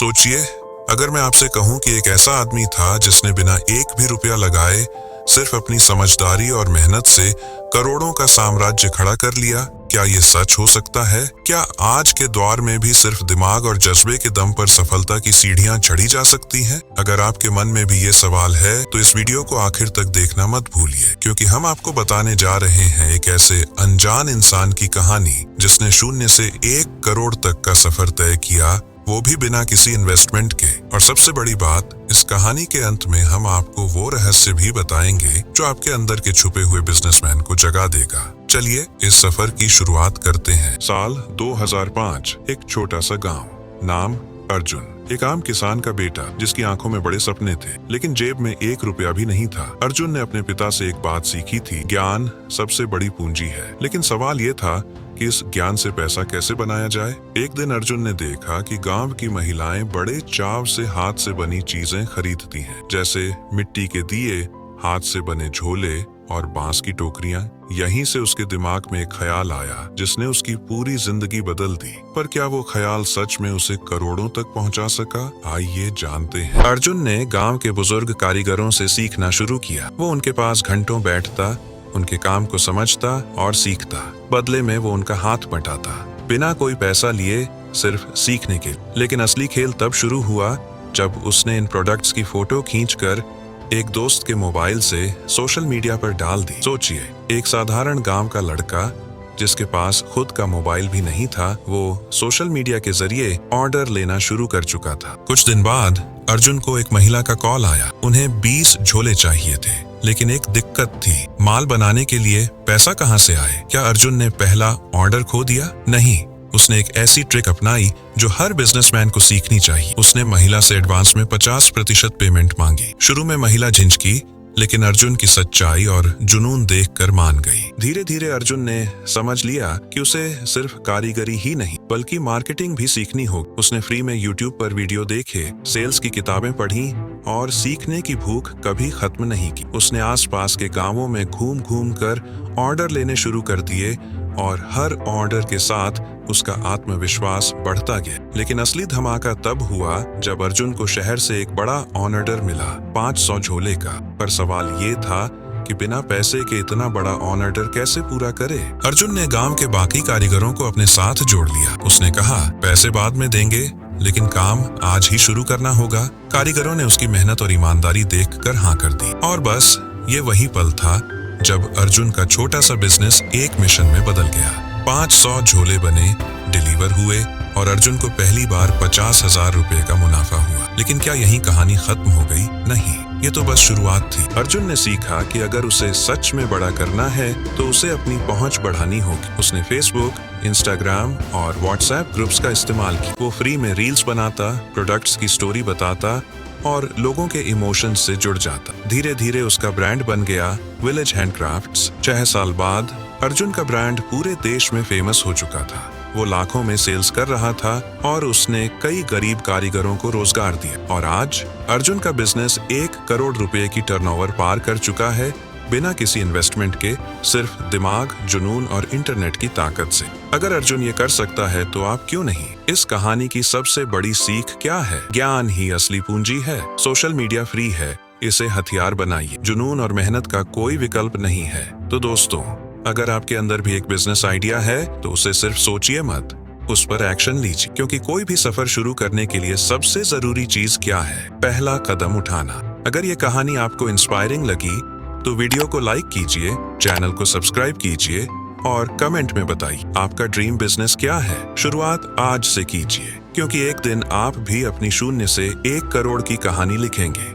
सोचिए, अगर मैं आपसे कहूं कि एक ऐसा आदमी था जिसने बिना एक भी रुपया लगाए सिर्फ अपनी समझदारी और मेहनत से करोड़ों का साम्राज्य खड़ा कर लिया, क्या ये सच हो सकता है? क्या आज के दौर में भी सिर्फ दिमाग और जज्बे के दम पर सफलता की सीढ़ियां चढ़ी जा सकती हैं? अगर आपके मन में भी ये सवाल है तो इस वीडियो को आखिर तक देखना मत भूलिए, क्योंकि हम आपको बताने जा रहे हैं एक ऐसे अनजान इंसान की कहानी जिसने शून्य से 1 करोड़ तक का सफर तय किया, वो भी बिना किसी इन्वेस्टमेंट के। और सबसे बड़ी बात, इस कहानी के अंत में हम आपको वो रहस्य भी बताएंगे जो आपके अंदर के छुपे हुए बिजनेसमैन को जगा देगा। चलिए इस सफर की शुरुआत करते हैं। साल 2005, एक छोटा सा गांव, नाम अर्जुन। एक आम किसान का बेटा जिसकी आंखों में बड़े सपने थे, लेकिन जेब में 1 रुपया भी नहीं था। अर्जुन ने अपने पिता से एक बात सीखी थी, ज्ञान सबसे बड़ी पूंजी है। लेकिन सवाल ये था कि इस ज्ञान से पैसा कैसे बनाया जाए। एक दिन अर्जुन ने देखा कि गांव की महिलाएं बड़े चाव से हाथ से बनी चीजें खरीदती हैं, जैसे मिट्टी के दिए, हाथ से बने झोले और बांस की टोकरियां। यहीं से उसके दिमाग में एक ख्याल आया जिसने उसकी पूरी जिंदगी बदल दी। पर क्या वो ख्याल सच में उसे करोड़ों तक पहुंचा सका? आइए जानते हैं। अर्जुन ने गांव के बुजुर्ग कारीगरों से सीखना शुरू किया। वो उनके पास घंटों बैठता, उनके काम को समझता और सीखता। बदले में वो उनका हाथ बटाता, बिना कोई पैसा लिए, सिर्फ सीखने के। लेकिन असली खेल तब शुरू हुआ जब उसने इन प्रोडक्ट्स की फोटो खींचकर एक दोस्त के मोबाइल से सोशल मीडिया पर डाल दी। सोचिए, एक साधारण गांव का लड़का जिसके पास खुद का मोबाइल भी नहीं था, वो सोशल मीडिया के जरिए ऑर्डर लेना शुरू कर चुका था। कुछ दिन बाद अर्जुन को एक महिला का कॉल आया। उन्हें 20 झोले चाहिए थे, लेकिन एक दिक्कत थी, माल बनाने के लिए पैसा कहां से आए? क्या अर्जुन ने पहला ऑर्डर खो दिया? नहीं, उसने एक ऐसी ट्रिक अपनाई जो हर बिजनेसमैन को सीखनी चाहिए। उसने महिला से एडवांस में 50% पेमेंट मांगी। शुरू में महिला झिझकी, लेकिन अर्जुन की सच्चाई और जुनून देखकर मान गई। धीरे धीरे अर्जुन ने समझ लिया कि उसे सिर्फ कारीगरी ही नहीं बल्कि मार्केटिंग भी सीखनी होगी। उसने फ्री में यूट्यूब पर वीडियो देखे, सेल्स की किताबें पढ़ी और सीखने की भूख कभी खत्म नहीं की। उसने आसपास के गांवों में घूम घूम कर ऑर्डर लेने शुरू कर दिए और हर ऑर्डर के साथ उसका आत्मविश्वास बढ़ता गया। लेकिन असली धमाका तब हुआ जब अर्जुन को शहर से एक बड़ा ऑर्डर मिला, 500 झोले का। पर सवाल ये था कि बिना पैसे के इतना बड़ा ऑर्डर कैसे पूरा करे? अर्जुन ने गांव के बाकी कारीगरों को अपने साथ जोड़ लिया। उसने कहा, पैसे बाद में देंगे, लेकिन काम आज ही शुरू करना होगा। कारीगरों ने उसकी मेहनत और ईमानदारी देखकर हाँ कर दी। और बस ये वही पल था जब अर्जुन का छोटा सा बिजनेस एक मिशन में बदल गया। 500 झोले बने, डिलीवर हुए और अर्जुन को पहली बार 50,000 रुपए का मुनाफा हुआ। लेकिन क्या यही कहानी खत्म हो गई? नहीं, ये तो बस शुरुआत थी। अर्जुन ने सीखा कि अगर उसे सच में बड़ा करना है तो उसे अपनी पहुंच बढ़ानी होगी। उसने फेसबुक, इंस्टाग्राम और व्हाट्सएप ग्रुप्स का इस्तेमाल किया। वो फ्री में रील्स बनाता, प्रोडक्ट्स की स्टोरी बताता और लोगों के इमोशंस से जुड़ जाता। धीरे धीरे उसका ब्रांड बन गया विलेज हैंडक्राफ्ट्स। 6 साल बाद अर्जुन का ब्रांड पूरे देश में फेमस हो चुका था। वो लाखों में सेल्स कर रहा था और उसने कई गरीब कारीगरों को रोजगार दिया। और आज अर्जुन का बिजनेस 1 करोड़ रुपए की टर्नओवर पार कर चुका है, बिना किसी इन्वेस्टमेंट के, सिर्फ दिमाग, जुनून और इंटरनेट की ताकत से। अगर अर्जुन ये कर सकता है तो आप क्यों नहीं? इस कहानी की सबसे बड़ी सीख क्या है? ज्ञान ही असली पूंजी है। सोशल मीडिया फ्री है, इसे हथियार बनाइए। जुनून और मेहनत का कोई विकल्प नहीं है। तो दोस्तों, अगर आपके अंदर भी एक बिजनेस आइडिया है तो उसे सिर्फ सोचिए मत, उस पर एक्शन लीजिए। क्योंकि कोई भी सफर शुरू करने के लिए सबसे जरूरी चीज क्या है? पहला कदम उठाना। अगर ये कहानी आपको इंस्पायरिंग लगी तो वीडियो को लाइक कीजिए, चैनल को सब्सक्राइब कीजिए और कमेंट में बताइए आपका ड्रीम बिजनेस क्या है। शुरुआत आज से कीजिए, क्योंकि एक दिन आप भी अपनी शून्य से 1 करोड़ की कहानी लिखेंगे।